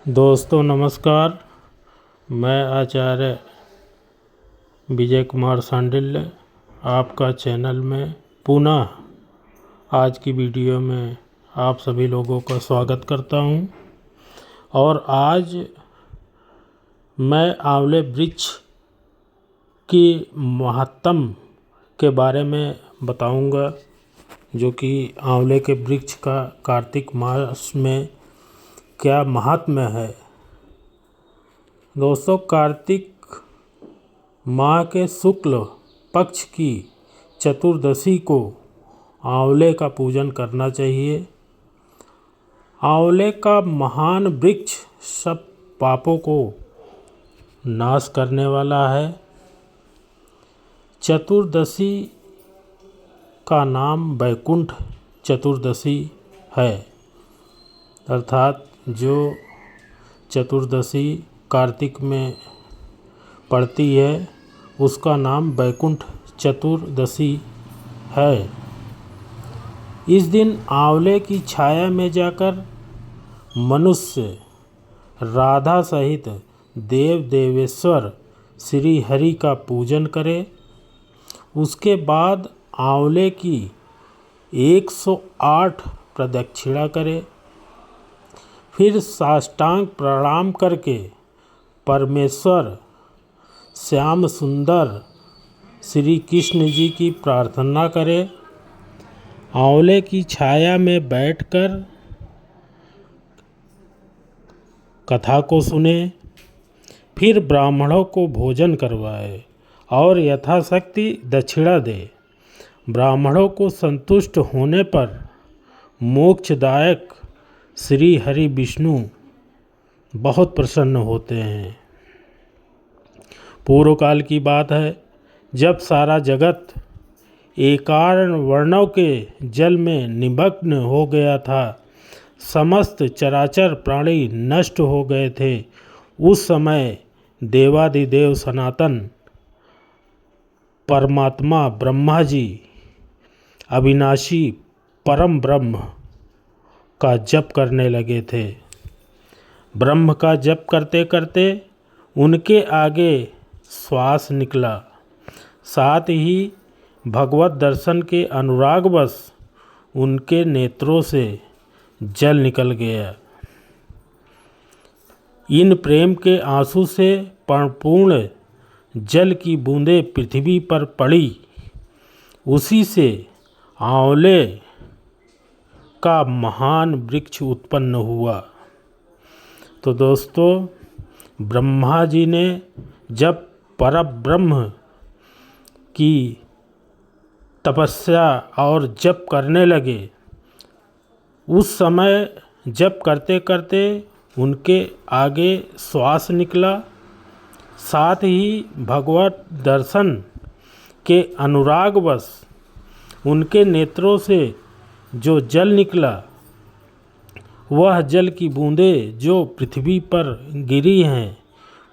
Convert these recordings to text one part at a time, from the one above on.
दोस्तों नमस्कार। मैं आचार्य विजय कुमार सांडिल्य आपका चैनल में पुनः आज की वीडियो में आप सभी लोगों का स्वागत करता हूं। और आज मैं आंवले वृक्ष की महत्तम के बारे में बताऊंगा, जो कि आंवले के वृक्ष का कार्तिक मास में क्या महात्म्य है। दोस्तों, कार्तिक माह के शुक्ल पक्ष की चतुर्दशी को आंवले का पूजन करना चाहिए। आंवले का महान वृक्ष सब पापों को नाश करने वाला है। चतुर्दशी का नाम वैकुंठ चतुर्दशी है, अर्थात जो चतुर्दशी कार्तिक में पड़ती है उसका नाम वैकुंठ चतुर्दशी है। इस दिन आंवले की छाया में जाकर मनुष्य राधा सहित देव देवेश्वर श्री हरि का पूजन करे। उसके बाद आंवले की 108 प्रदक्षिणा करे। फिर साष्टांग प्रणाम करके परमेश्वर श्याम सुंदर श्री कृष्ण जी की प्रार्थना करें। आंवले की छाया में बैठकर कथा को सुने। फिर ब्राह्मणों को भोजन करवाए और यथाशक्ति दक्षिणा दे। ब्राह्मणों को संतुष्ट होने पर मोक्षदायक श्री हरि विष्णु बहुत प्रसन्न होते हैं। पूर्व काल की बात है, जब सारा जगत एकार्ण वर्णों के जल में निमग्न हो गया था, समस्त चराचर प्राणी नष्ट हो गए थे। उस समय देवादिदेव सनातन परमात्मा ब्रह्मा जी अविनाशी परम ब्रह्म का जप करने लगे थे। ब्रह्म का जप करते करते उनके आगे श्वास निकला। साथ ही भगवत दर्शन के अनुरागवश उनके नेत्रों से जल निकल गया। इन प्रेम के आंसू से परिपूर्ण जल की बूंदें पृथ्वी पर पड़ी। उसी से आंवले का महान वृक्ष उत्पन्न हुआ। तो दोस्तों, ब्रह्मा जी ने जब परब्रह्म की तपस्या और जप करने लगे, उस समय जप करते करते उनके आगे श्वास निकला। साथ ही भगवत दर्शन के अनुरागवश उनके नेत्रों से जो जल निकला, वह जल की बूंदें जो पृथ्वी पर गिरी हैं,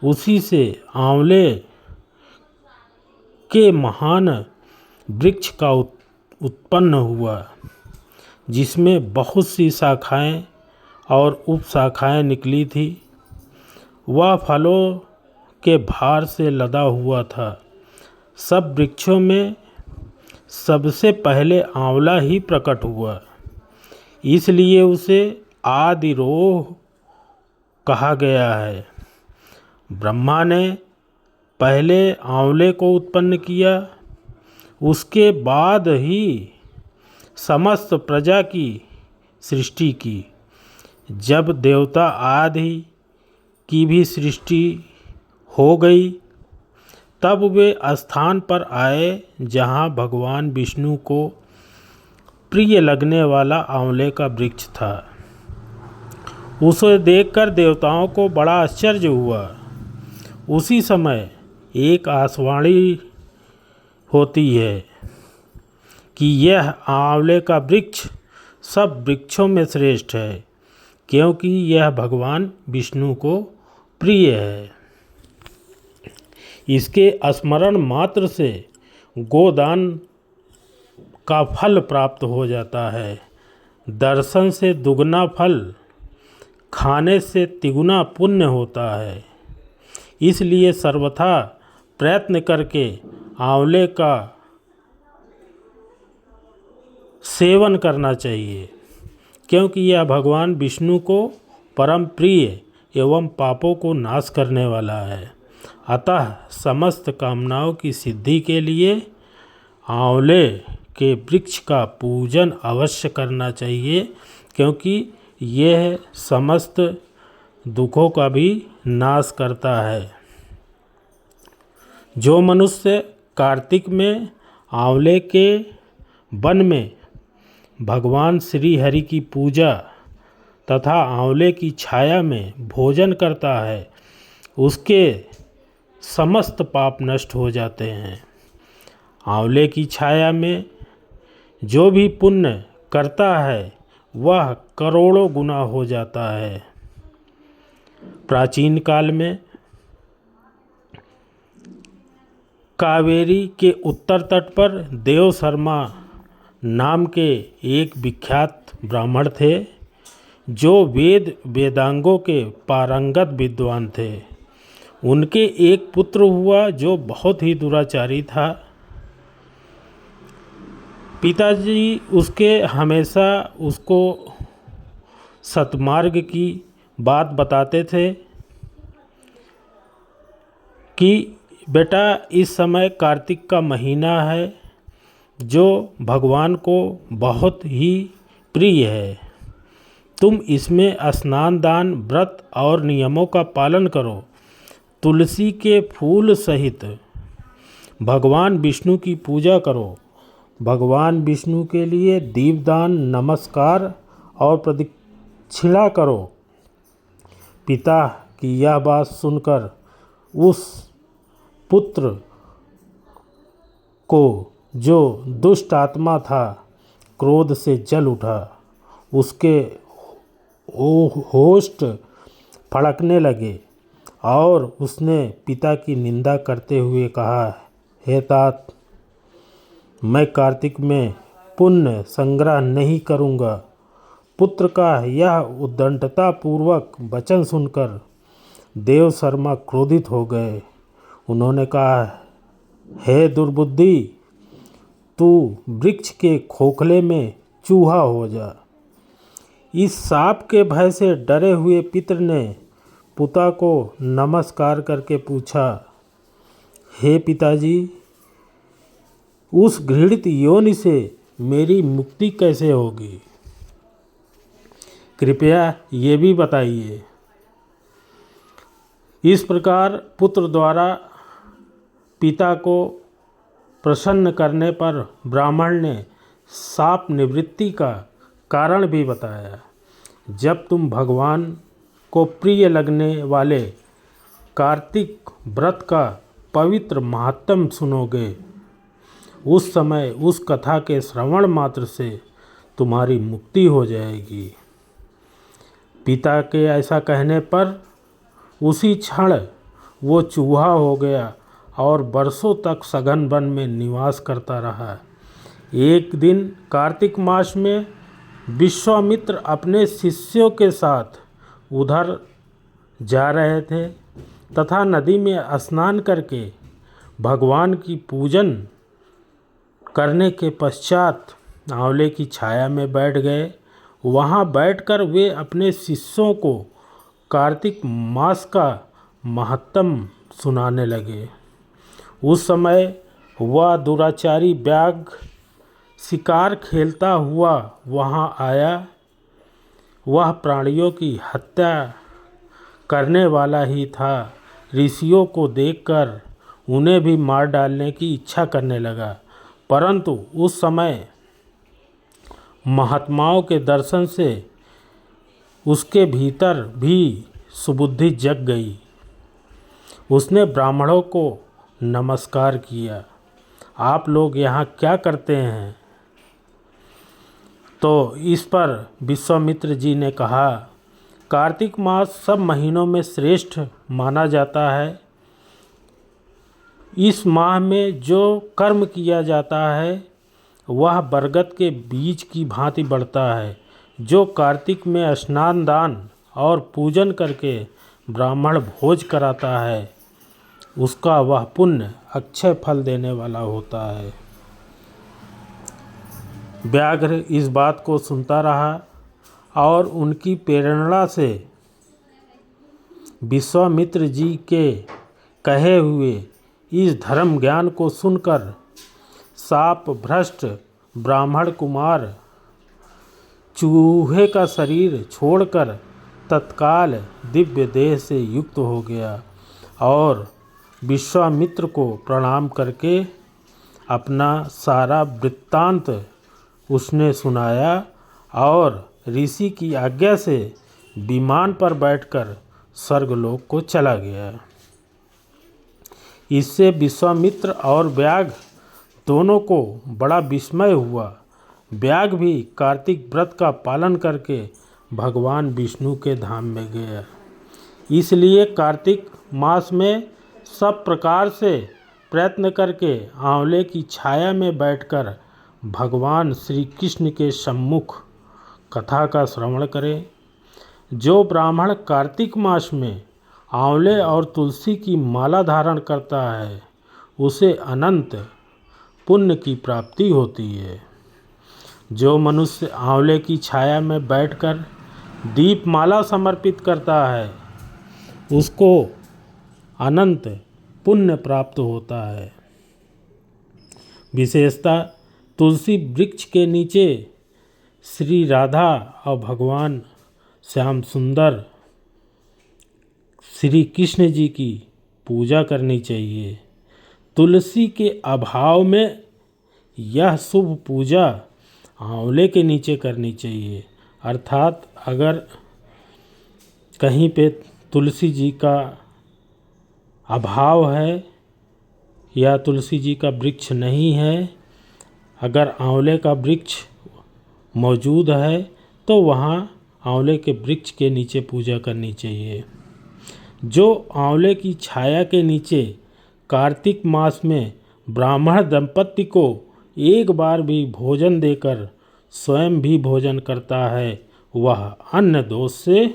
उसी से आंवले के महान वृक्ष का उत्पन्न हुआ, जिसमें बहुत सी शाखाएं और उपशाखाएं निकली थी। वह फलों के भार से लदा हुआ था। सब वृक्षों में सबसे पहले आंवला ही प्रकट हुआ, इसलिए उसे आदिरोह कहा गया है। ब्रह्मा ने पहले आंवले को उत्पन्न किया, उसके बाद ही समस्त प्रजा की सृष्टि की। जब देवता आदि की भी सृष्टि हो गई, तब वे स्थान पर आए जहाँ भगवान विष्णु को प्रिय लगने वाला आंवले का वृक्ष था। उसे देखकर देवताओं को बड़ा आश्चर्य हुआ। उसी समय एक आकाशवाणी होती है कि यह आंवले का वृक्ष सब वृक्षों में श्रेष्ठ है, क्योंकि यह भगवान विष्णु को प्रिय है। इसके स्मरण मात्र से गोदान का फल प्राप्त हो जाता है। दर्शन से दुगना फल खाने से तिगुना पुण्य होता है। इसलिए सर्वथा प्रयत्न करके आंवले का सेवन करना चाहिए, क्योंकि यह भगवान विष्णु को परम प्रिय एवं पापों को नाश करने वाला है। अतः समस्त कामनाओं की सिद्धि के लिए आंवले के वृक्ष का पूजन अवश्य करना चाहिए, क्योंकि यह समस्त दुखों का भी नाश करता है। जो मनुष्य कार्तिक में आंवले के वन में भगवान श्री हरि की पूजा तथा आंवले की छाया में भोजन करता है, उसके समस्त पाप नष्ट हो जाते हैं। आंवले की छाया में जो भी पुण्य करता है वह करोड़ों गुना हो जाता है। प्राचीन काल में कावेरी के उत्तर तट पर देव शर्मा नाम के एक विख्यात ब्राह्मण थे, जो वेद वेदांगों के पारंगत विद्वान थे। उनके एक पुत्र हुआ जो बहुत ही दुराचारी था। पिताजी उसके हमेशा उसको सतमार्ग की बात बताते थे कि बेटा, इस समय कार्तिक का महीना है जो भगवान को बहुत ही प्रिय है। तुम इसमें स्नान दान व्रत और नियमों का पालन करो। तुलसी के फूल सहित भगवान विष्णु की पूजा करो। भगवान विष्णु के लिए दीपदान, नमस्कार और प्रदक्षिणा करो। पिता की यह बात सुनकर उस पुत्र को, जो दुष्ट आत्मा था, क्रोध से जल उठा। उसके होष्ट फड़कने लगे और उसने पिता की निंदा करते हुए कहा, हे तात, मैं कार्तिक में पुण्य संग्रह नहीं करूँगा। पुत्र का यह उद्दंडतापूर्वक वचन सुनकर देव शर्मा क्रोधित हो गए। उन्होंने कहा, हे दुर्बुद्धि, तू वृक्ष के खोखले में चूहा हो जा। इस साप के भय से डरे हुए पितर ने पिता को नमस्कार करके पूछा, हे पिताजी, उस घृणित योनि से मेरी मुक्ति कैसे होगी? कृपया ये भी बताइए। इस प्रकार पुत्र द्वारा पिता को प्रसन्न करने पर ब्राह्मण ने शाप निवृत्ति का कारण भी बताया। जब तुम भगवान को प्रिय लगने वाले कार्तिक व्रत का पवित्र महात्म सुनोगे, उस समय उस कथा के श्रवण मात्र से तुम्हारी मुक्ति हो जाएगी। पिता के ऐसा कहने पर उसी क्षण वो चूहा हो गया और बरसों तक सघन वन में निवास करता रहा। एक दिन कार्तिक मास में विश्वामित्र अपने शिष्यों के साथ उधर जा रहे थे तथा नदी में स्नान करके भगवान की पूजन करने के पश्चात आंवले की छाया में बैठ गए। वहाँ बैठकर वे अपने शिष्यों को कार्तिक मास का महात्म सुनाने लगे। उस समय वह दुराचारी व्याघ्र शिकार खेलता हुआ वहाँ आया। वह प्राणियों की हत्या करने वाला ही था। ऋषियों को देखकर उन्हें भी मार डालने की इच्छा करने लगा, परंतु उस समय महात्माओं के दर्शन से उसके भीतर भी सुबुद्धि जग गई। उसने ब्राह्मणों को नमस्कार किया। आप लोग यहाँ क्या करते हैं? तो इस पर विश्वामित्र जी ने कहा, कार्तिक मास सब महीनों में श्रेष्ठ माना जाता है। इस माह में जो कर्म किया जाता है वह बरगद के बीज की भांति बढ़ता है। जो कार्तिक में स्नान दान और पूजन करके ब्राह्मण भोज कराता है उसका वह पुण्य अक्षय फल देने वाला होता है। व्याघ्र इस बात को सुनता रहा और उनकी प्रेरणा से विश्वामित्र जी के कहे हुए इस धर्म ज्ञान को सुनकर शाप भ्रष्ट ब्राह्मण कुमार चूहे का शरीर छोड़कर तत्काल दिव्य देह से युक्त हो गया और विश्वामित्र को प्रणाम करके अपना सारा वृत्तांत उसने सुनाया और ऋषि की आज्ञा से विमान पर बैठकर स्वर्गलोक को चला गया। इससे विश्वामित्र और व्याघ्र दोनों को बड़ा विस्मय हुआ। व्याघ्र भी कार्तिक व्रत का पालन करके भगवान विष्णु के धाम में गया। इसलिए कार्तिक मास में सब प्रकार से प्रयत्न करके आंवले की छाया में बैठकर भगवान श्री कृष्ण के सम्मुख कथा का श्रवण करें। जो ब्राह्मण कार्तिक मास में आंवले और तुलसी की माला धारण करता है उसे अनंत पुण्य की प्राप्ति होती है। जो मनुष्य आंवले की छाया में बैठकर दीपमाला समर्पित करता है उसको अनंत पुण्य प्राप्त होता है। विशेषतः तुलसी वृक्ष के नीचे श्री राधा और भगवान श्याम सुंदर श्री कृष्ण जी की पूजा करनी चाहिए। तुलसी के अभाव में यह शुभ पूजा आंवले के नीचे करनी चाहिए। अर्थात अगर कहीं पे तुलसी जी का अभाव है या तुलसी जी का वृक्ष नहीं है, अगर आंवले का वृक्ष मौजूद है तो वहाँ आंवले के वृक्ष के नीचे पूजा करनी चाहिए। जो आंवले की छाया के नीचे कार्तिक मास में ब्राह्मण दंपत्ति को एक बार भी भोजन देकर स्वयं भी भोजन करता है वह अन्न दोष से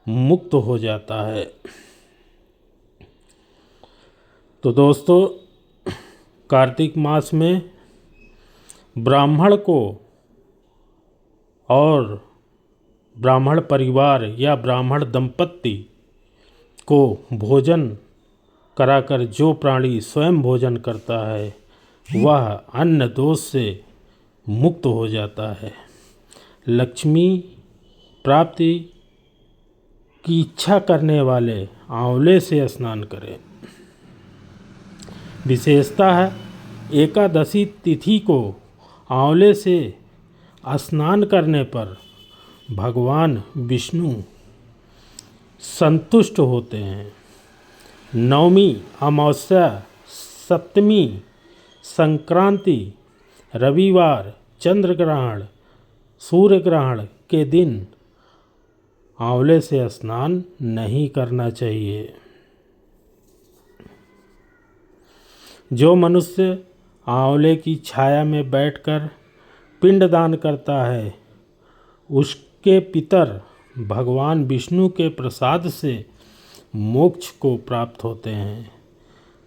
मुक्त हो जाता है। तो दोस्तों, कार्तिक मास में ब्राह्मण को और ब्राह्मण परिवार या ब्राह्मण दंपत्ति को भोजन कराकर जो प्राणी स्वयं भोजन करता है वह अन्न दोष से मुक्त हो जाता है। लक्ष्मी प्राप्ति की इच्छा करने वाले आंवले से स्नान करें। विशेषता है एकादशी तिथि को आंवले से स्नान करने पर भगवान विष्णु संतुष्ट होते हैं। नवमी, अमावस्या, सप्तमी, संक्रांति, रविवार, चंद्र ग्रहण, सूर्य ग्रहण के दिन आंवले से स्नान नहीं करना चाहिए। जो मनुष्य आंवले की छाया में बैठकर पिंडदान करता है उसके पितर भगवान विष्णु के प्रसाद से मोक्ष को प्राप्त होते हैं।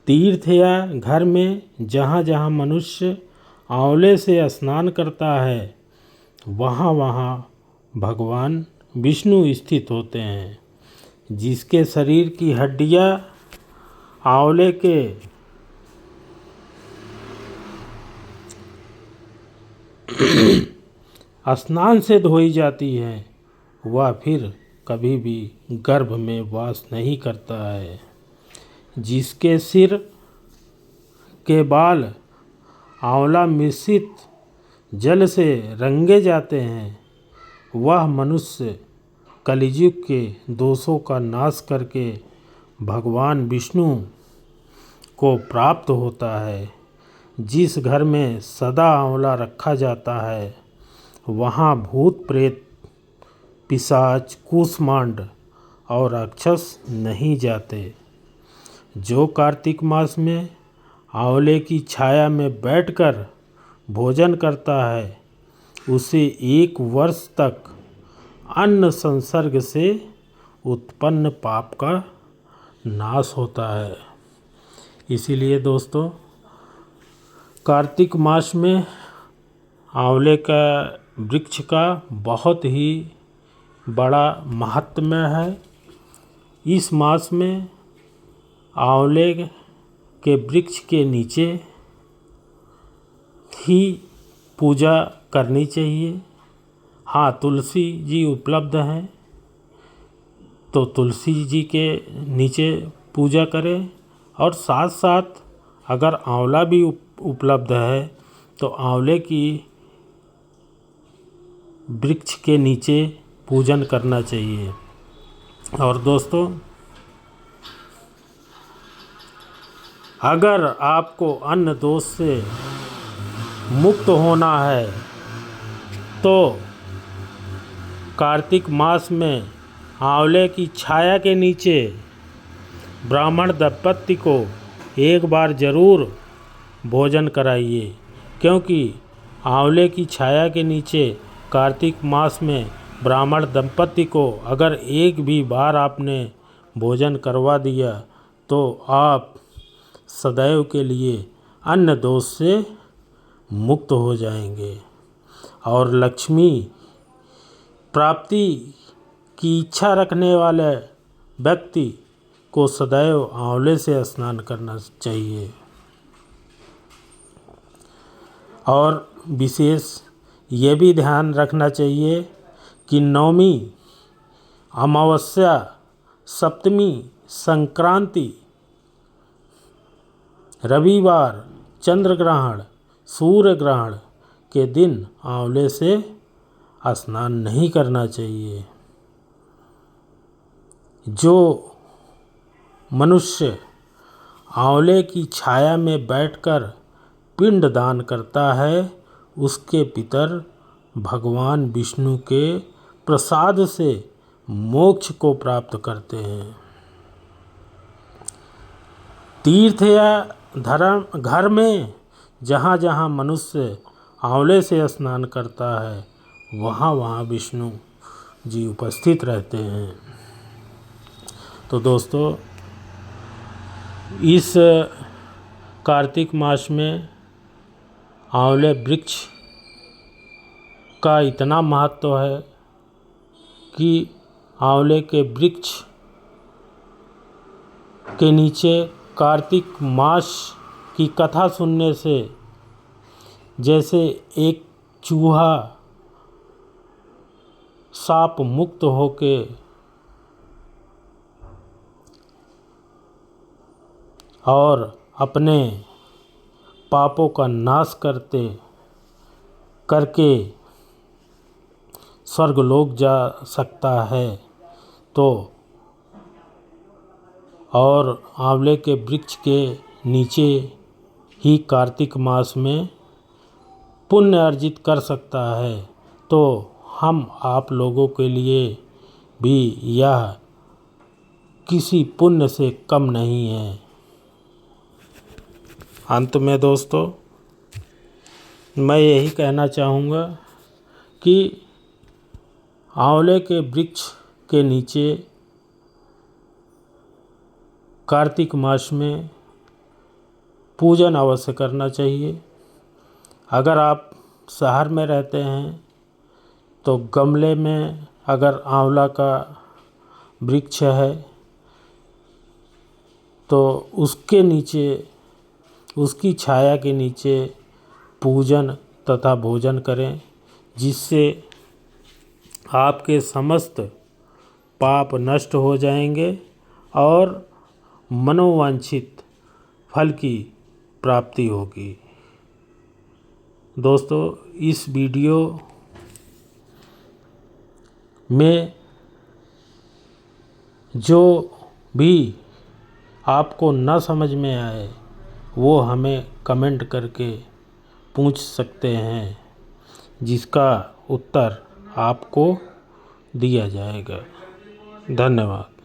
तीर्थ या घर में जहाँ जहाँ मनुष्य आंवले से स्नान करता है वहाँ वहाँ भगवान विष्णु स्थित होते हैं। जिसके शरीर की हड्डियाँ आंवले के स्नान से धोई जाती है वह फिर कभी भी गर्भ में वास नहीं करता है। जिसके सिर के बाल आंवला मिश्रित जल से रंगे जाते हैं वह मनुष्य कलियुग के दोषों का नाश करके भगवान विष्णु को प्राप्त होता है। जिस घर में सदा आंवला रखा जाता है वहाँ भूत प्रेत, पिशाच, कूष्मांड और राक्षस नहीं जाते। जो कार्तिक मास में आंवले की छाया में बैठकर भोजन करता है उसे 1 वर्ष तक अन्न संसर्ग से उत्पन्न पाप का नाश होता है। इसीलिए दोस्तों, कार्तिक मास में आंवले का वृक्ष का बहुत ही बड़ा महत्व है। इस मास में आंवले के वृक्ष के नीचे ही पूजा करनी चाहिए। हाँ, तुलसी जी उपलब्ध हैं तो तुलसी जी के नीचे पूजा करें, और साथ साथ अगर आंवला भी उपलब्ध है तो आंवले की वृक्ष के नीचे पूजन करना चाहिए। और दोस्तों, अगर आपको अन्न दोष से मुक्त होना है तो कार्तिक मास में आंवले की छाया के नीचे ब्राह्मण दंपत्ति को एक बार ज़रूर भोजन कराइए, क्योंकि आंवले की छाया के नीचे कार्तिक मास में ब्राह्मण दंपत्ति को अगर एक भी बार आपने भोजन करवा दिया तो आप सदैव के लिए अन्न दोष से मुक्त हो जाएंगे और लक्ष्मी प्राप्ति की इच्छा रखने वाले व्यक्ति को सदैव आंवले से स्नान करना चाहिए। और विशेष ये भी ध्यान रखना चाहिए कि नवमी, अमावस्या, सप्तमी, संक्रांति, रविवार, चंद्र ग्रहण, सूर्य ग्रहण के दिन आंवले से स्नान नहीं करना चाहिए। जो मनुष्य आंवले की छाया में बैठकर पिंड दान करता है उसके पितर भगवान विष्णु के प्रसाद से मोक्ष को प्राप्त करते हैं। तीर्थ या धर्म घर में जहाँ जहाँ मनुष्य आंवले से स्नान करता है वहाँ वहाँ विष्णु जी उपस्थित रहते हैं। तो दोस्तों, इस कार्तिक मास में आंवले वृक्ष का इतना महत्व है कि आंवले के वृक्ष के नीचे कार्तिक मास की कथा सुनने से जैसे एक चूहा साप मुक्त होके और अपने पापों का नाश करके स्वर्गलोक जा सकता है, तो और आंवले के वृक्ष के नीचे ही कार्तिक मास में पुण्य अर्जित कर सकता है, तो हम आप लोगों के लिए भी यह किसी पुण्य से कम नहीं है। अंत में दोस्तों, मैं यही कहना चाहूँगा कि आंवले के वृक्ष के नीचे कार्तिक मास में पूजन अवश्य करना चाहिए। अगर आप शहर में रहते हैं तो गमले में अगर आंवला का वृक्ष है तो उसके नीचे, उसकी छाया के नीचे पूजन तथा भोजन करें, जिससे आपके समस्त पाप नष्ट हो जाएंगे और मनोवांछित फल की प्राप्ति होगी। दोस्तों, इस वीडियो में जो भी आपको न समझ में आए वो हमें कमेंट करके पूछ सकते हैं, जिसका उत्तर आपको दिया जाएगा। धन्यवाद।